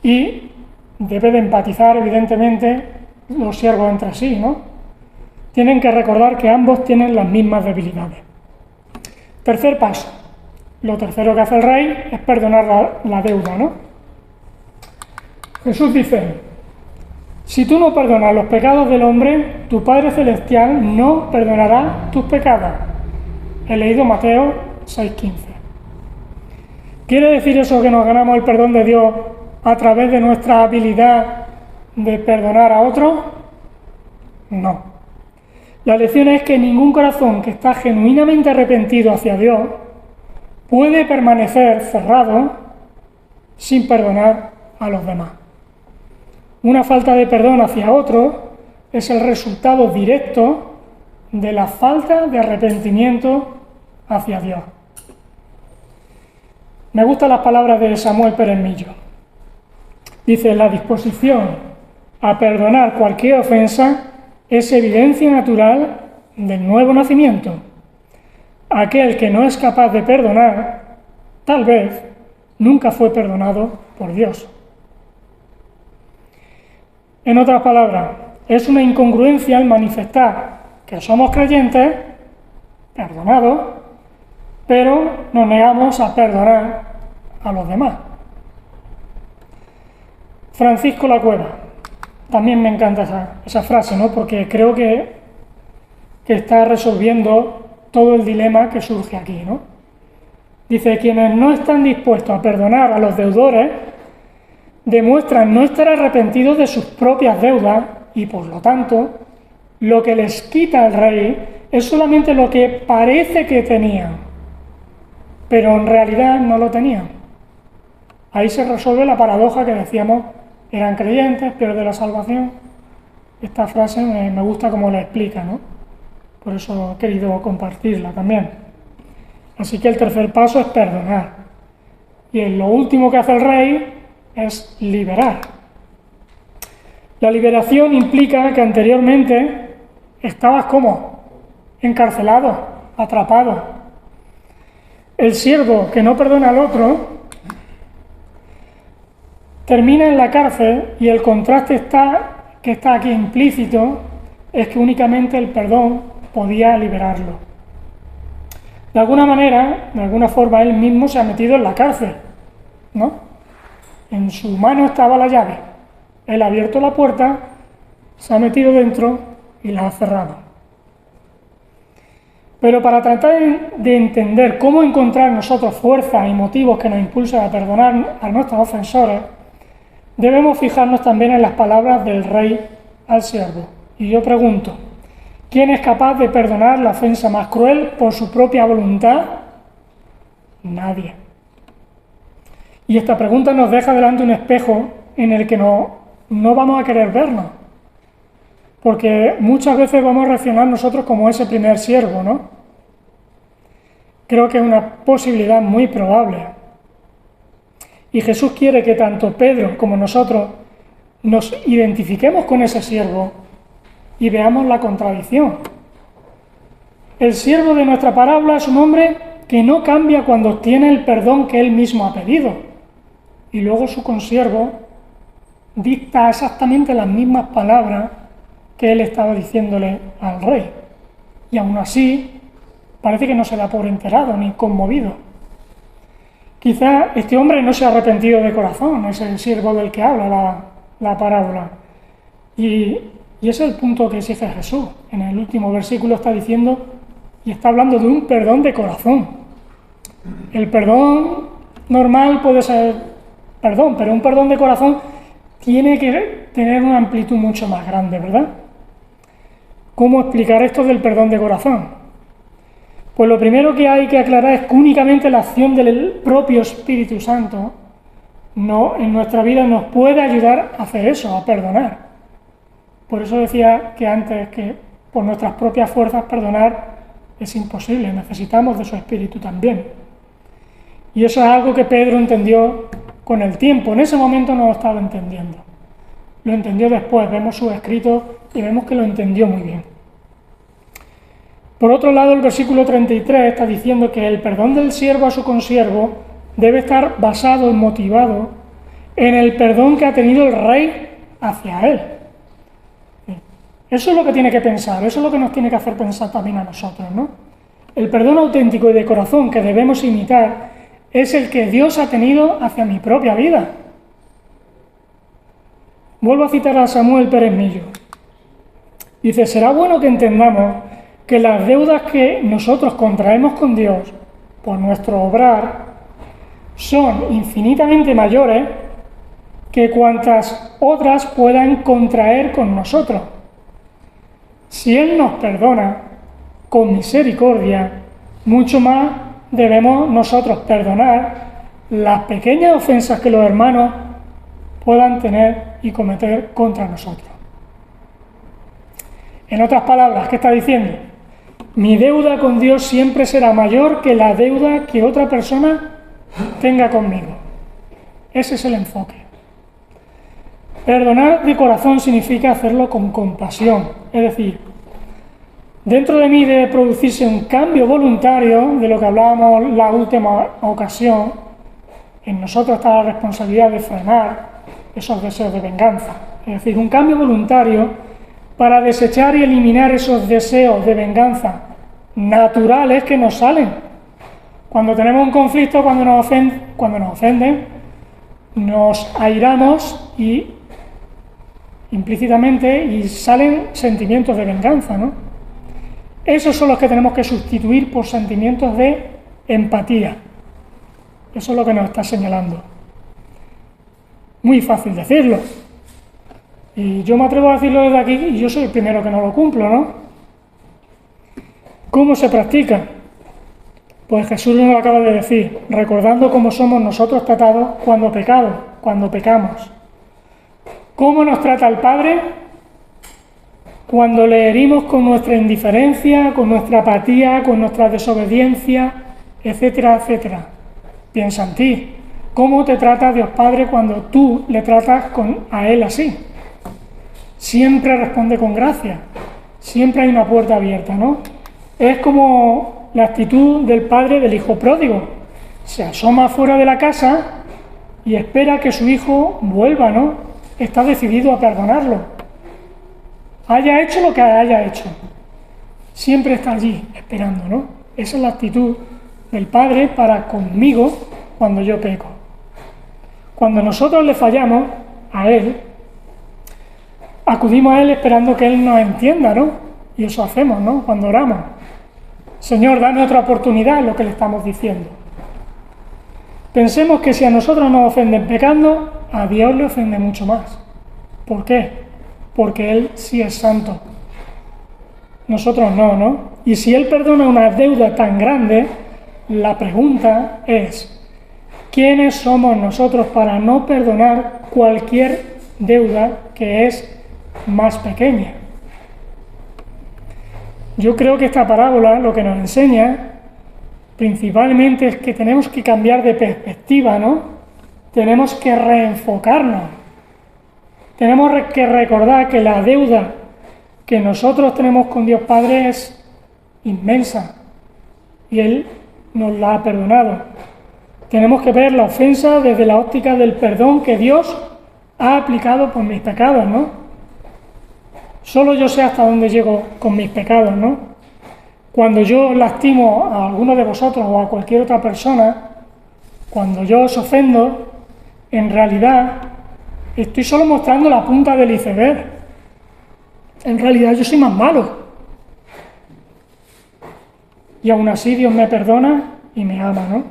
Y debe de empatizar, evidentemente, los siervos entre sí, ¿no? Tienen que recordar que ambos tienen las mismas debilidades. Tercer paso. Lo tercero que hace el rey es perdonar la deuda, ¿no? Jesús dice, si tú no perdonas los pecados del hombre, tu Padre Celestial no perdonará tus pecados. He leído Mateo 6:15. ¿Quiere decir eso que nos ganamos el perdón de Dios a través de nuestra habilidad de perdonar a otros? No. La lección es que ningún corazón que está genuinamente arrepentido hacia Dios puede permanecer cerrado sin perdonar a los demás. Una falta de perdón hacia otro es el resultado directo de la falta de arrepentimiento hacia Dios. Me gustan las palabras de Samuel Pérez Millo. Dice, la disposición a perdonar cualquier ofensa es evidencia natural del nuevo nacimiento. Aquel que no es capaz de perdonar, tal vez, nunca fue perdonado por Dios. En otras palabras, es una incongruencia el manifestar que somos creyentes, perdonados, pero nos negamos a perdonar a los demás. Francisco La Cueva, también me encanta esa frase, ¿no? Porque creo que está resolviendo todo el dilema que surge aquí, ¿no? Dice, quienes no están dispuestos a perdonar a los deudores demuestran no estar arrepentidos de sus propias deudas y, por lo tanto, lo que les quita el rey es solamente lo que parece que tenían, pero en realidad no lo tenían. Ahí se resuelve la paradoja que decíamos, eran creyentes, pierden la salvación. Esta frase me gusta como la explica, ¿no? Por eso he querido compartirla también. Así que el tercer paso es perdonar. Y lo último que hace el rey es liberar. La liberación implica que anteriormente estabas como encarcelado, atrapado. El siervo que no perdona al otro termina en la cárcel y el contraste que está aquí implícito es que únicamente el perdón podía liberarlo. De alguna manera, de alguna forma, él mismo se ha metido en la cárcel, ¿no? En su mano estaba la llave, Él ha abierto la puerta, se ha metido dentro y la ha cerrado. Pero para tratar de entender cómo encontrar nosotros fuerzas y motivos que nos impulsen a perdonar a nuestros ofensores, debemos fijarnos también en las palabras del rey al siervo. Y yo pregunto, ¿quién es capaz de perdonar la ofensa más cruel por su propia voluntad? Nadie. Y esta pregunta nos deja delante un espejo en el que no vamos a querer vernos. Porque muchas veces vamos a reaccionar nosotros como ese primer siervo, ¿no? Creo que es una posibilidad muy probable. Y Jesús quiere que tanto Pedro como nosotros nos identifiquemos con ese siervo y veamos la contradicción. El siervo de nuestra parábola es un hombre que no cambia cuando obtiene el perdón que él mismo ha pedido. Y luego su consiervo dicta exactamente las mismas palabras que él estaba diciéndole al rey. Y aún así, parece que no se da por enterado ni conmovido. Quizá este hombre no se ha arrepentido de corazón, es el siervo del que habla la parábola. Y ese es el punto que exige Jesús. En el último versículo está diciendo y está hablando de un perdón de corazón. El perdón normal puede ser perdón, pero un perdón de corazón tiene que tener una amplitud mucho más grande, ¿verdad? ¿Cómo explicar esto del perdón de corazón? Pues lo primero que hay que aclarar es que únicamente la acción del propio Espíritu Santo en nuestra vida nos puede ayudar a hacer eso, a perdonar. Por eso decía que antes que por nuestras propias fuerzas perdonar es imposible, necesitamos de su Espíritu también. Y eso es algo que Pedro entendió con el tiempo, en ese momento no lo estaba entendiendo. Lo entendió después, vemos sus escritos y vemos que lo entendió muy bien. Por otro lado, el versículo 33 está diciendo que el perdón del siervo a su consiervo debe estar basado y motivado en el perdón que ha tenido el rey hacia él. Eso es lo que tiene que pensar, eso es lo que nos tiene que hacer pensar también a nosotros, ¿no? El perdón auténtico y de corazón que debemos imitar es el que Dios ha tenido hacia mi propia vida. Vuelvo a citar a Samuel Pérez Millo. Dice, será bueno que entendamos que las deudas que nosotros contraemos con Dios por nuestro obrar son infinitamente mayores que cuantas otras puedan contraer con nosotros. Si Él nos perdona con misericordia, mucho más debemos nosotros perdonar las pequeñas ofensas que los hermanos puedan tener y cometer contra nosotros. En otras palabras, ¿qué está diciendo? Mi deuda con Dios siempre será mayor que la deuda que otra persona tenga conmigo. Ese es el enfoque. Perdonar de corazón significa hacerlo con compasión. Es decir, dentro de mí debe producirse un cambio voluntario, de lo que hablábamos la última ocasión. En nosotros está la responsabilidad de frenar esos deseos de venganza. Es decir, un cambio voluntario para desechar y eliminar esos deseos de venganza naturales que nos salen. Cuando tenemos un conflicto, cuando nos ofenden, nos airamos y implícitamente y salen sentimientos de venganza, ¿no? Esos son los que tenemos que sustituir por sentimientos de empatía. Eso es lo que nos está señalando. Muy fácil decirlo. Y yo me atrevo a decirlo desde aquí y yo soy el primero que no lo cumplo, ¿no? ¿Cómo se practica? Pues Jesús nos lo acaba de decir, recordando cómo somos nosotros tratados cuando pecamos. ¿Cómo nos trata el Padre? Cuando le herimos con nuestra indiferencia, con nuestra apatía, con nuestra desobediencia, etcétera, etcétera. Piensa en ti. ¿Cómo te trata Dios Padre cuando tú le tratas a Él así? Siempre responde con gracia. Siempre hay una puerta abierta, ¿no? Es como la actitud del padre del hijo pródigo. Se asoma fuera de la casa y espera que su hijo vuelva, ¿no? Está decidido a perdonarlo. Haya hecho lo que haya hecho. Siempre está allí, esperando, ¿no? Esa es la actitud del Padre para conmigo cuando yo peco. Cuando nosotros le fallamos a Él, acudimos a Él esperando que Él nos entienda, ¿no? Y eso hacemos, ¿no? Cuando oramos. Señor, dame otra oportunidad, es lo que le estamos diciendo. Pensemos que si a nosotros nos ofenden pecando, a Dios le ofende mucho más. ¿Por qué? Porque Él sí es santo. Nosotros no, ¿no? Y si Él perdona una deuda tan grande, la pregunta es, ¿quiénes somos nosotros para no perdonar cualquier deuda que es más pequeña? Yo creo que esta parábola lo que nos enseña principalmente es que tenemos que cambiar de perspectiva, ¿no? Tenemos que reenfocarnos. Tenemos que recordar que la deuda que nosotros tenemos con Dios Padre es inmensa y Él nos la ha perdonado. Tenemos que ver la ofensa desde la óptica del perdón que Dios ha aplicado por mis pecados, ¿no? Solo yo sé hasta dónde llego con mis pecados, ¿no? Cuando yo lastimo a alguno de vosotros o a cualquier otra persona, cuando yo os ofendo, en realidad estoy solo mostrando la punta del iceberg. En realidad yo soy más malo. Y aún así Dios me perdona y me ama, ¿no?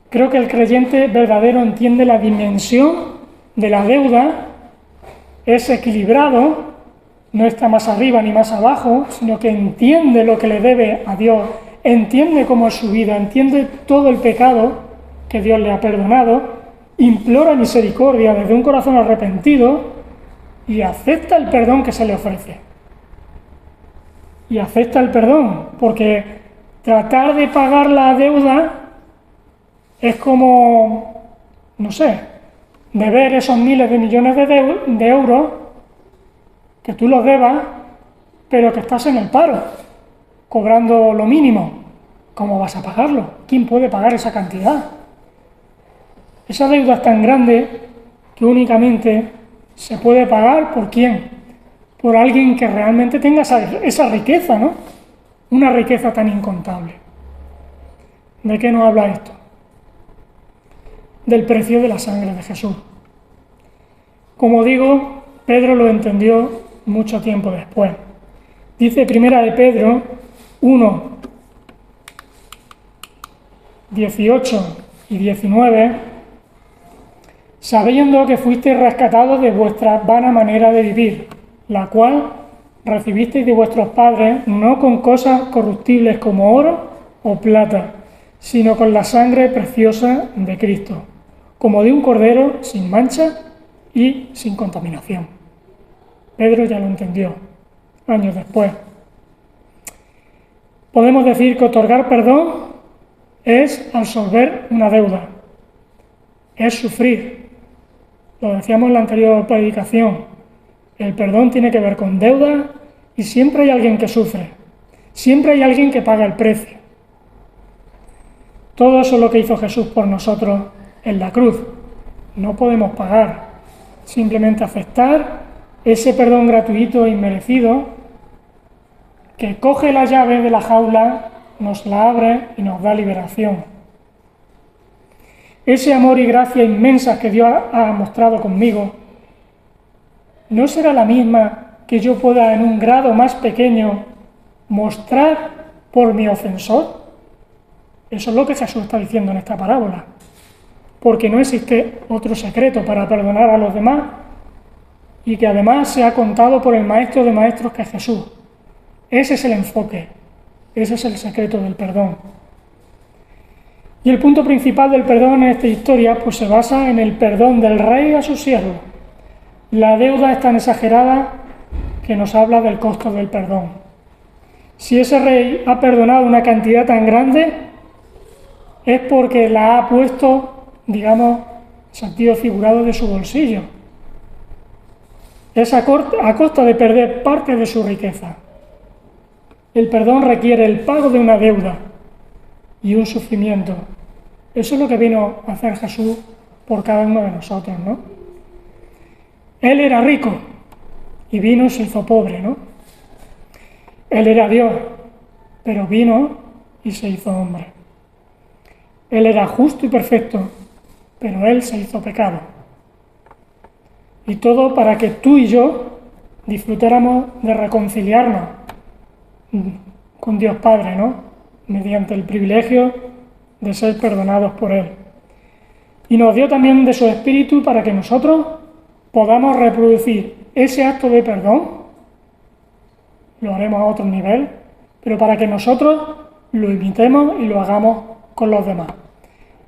Creo que el creyente verdadero entiende la dimensión de la deuda, es equilibrado, no está más arriba ni más abajo, sino que entiende lo que le debe a Dios, entiende cómo es su vida, entiende todo el pecado que Dios le ha perdonado, implora misericordia desde un corazón arrepentido y acepta el perdón que se le ofrece. Y acepta el perdón, porque tratar de pagar la deuda es como, no sé, deber esos miles de millones de euros que tú los debas, pero que estás en el paro, cobrando lo mínimo. ¿Cómo vas a pagarlo? ¿Quién puede pagar esa cantidad? Esa deuda es tan grande que únicamente se puede pagar ¿por quién? Por alguien que realmente tenga esa riqueza, ¿no? Una riqueza tan incontable. ¿De qué nos habla esto? Del precio de la sangre de Jesús. Como digo, Pedro lo entendió mucho tiempo después. Dice Primera de Pedro 1, 18 y 19, sabiendo que fuisteis rescatados de vuestra vana manera de vivir, la cual recibisteis de vuestros padres, no con cosas corruptibles como oro o plata, sino con la sangre preciosa de Cristo, como de un cordero sin mancha y sin contaminación. Pedro ya lo entendió, años después. Podemos decir que otorgar perdón es absolver una deuda, es sufrir. Lo decíamos en la anterior predicación. El perdón tiene que ver con deuda y siempre hay alguien que sufre, siempre hay alguien que paga el precio. Todo eso es lo que hizo Jesús por nosotros en la cruz. No podemos pagar, simplemente aceptar ese perdón gratuito e inmerecido que coge la llave de la jaula, nos la abre y nos da liberación. Ese amor y gracia inmensa que Dios ha mostrado conmigo, ¿no será la misma que yo pueda en un grado más pequeño mostrar por mi ofensor? Eso es lo que Jesús está diciendo en esta parábola. Porque no existe otro secreto para perdonar a los demás y que además se ha contado por el Maestro de Maestros que es Jesús. Ese es el enfoque, ese es el secreto del perdón. Y el punto principal del perdón en esta historia pues se basa en el perdón del rey a su siervo. La deuda es tan exagerada que nos habla del costo del perdón. Si ese rey ha perdonado una cantidad tan grande, es porque la ha puesto, digamos, en sentido figurado de su bolsillo. Es a costa de perder parte de su riqueza. El perdón requiere el pago de una deuda y un sufrimiento. Eso es lo que vino a hacer Jesús por cada uno de nosotros, ¿no? Él era rico y vino y se hizo pobre, ¿no? Él era Dios, pero vino y se hizo hombre. Él era justo y perfecto, pero Él se hizo pecado. Y todo para que tú y yo disfrutáramos de reconciliarnos con Dios Padre, ¿no? Mediante el privilegio de ser perdonados por Él. Y nos dio también de su Espíritu para que nosotros podamos reproducir ese acto de perdón, lo haremos a otro nivel, pero para que nosotros lo imitemos y lo hagamos con los demás.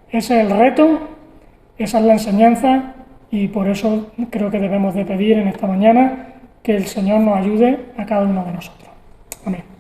Ese es el reto, esa es la enseñanza, y por eso creo que debemos de pedir en esta mañana que el Señor nos ayude a cada uno de nosotros. Amén.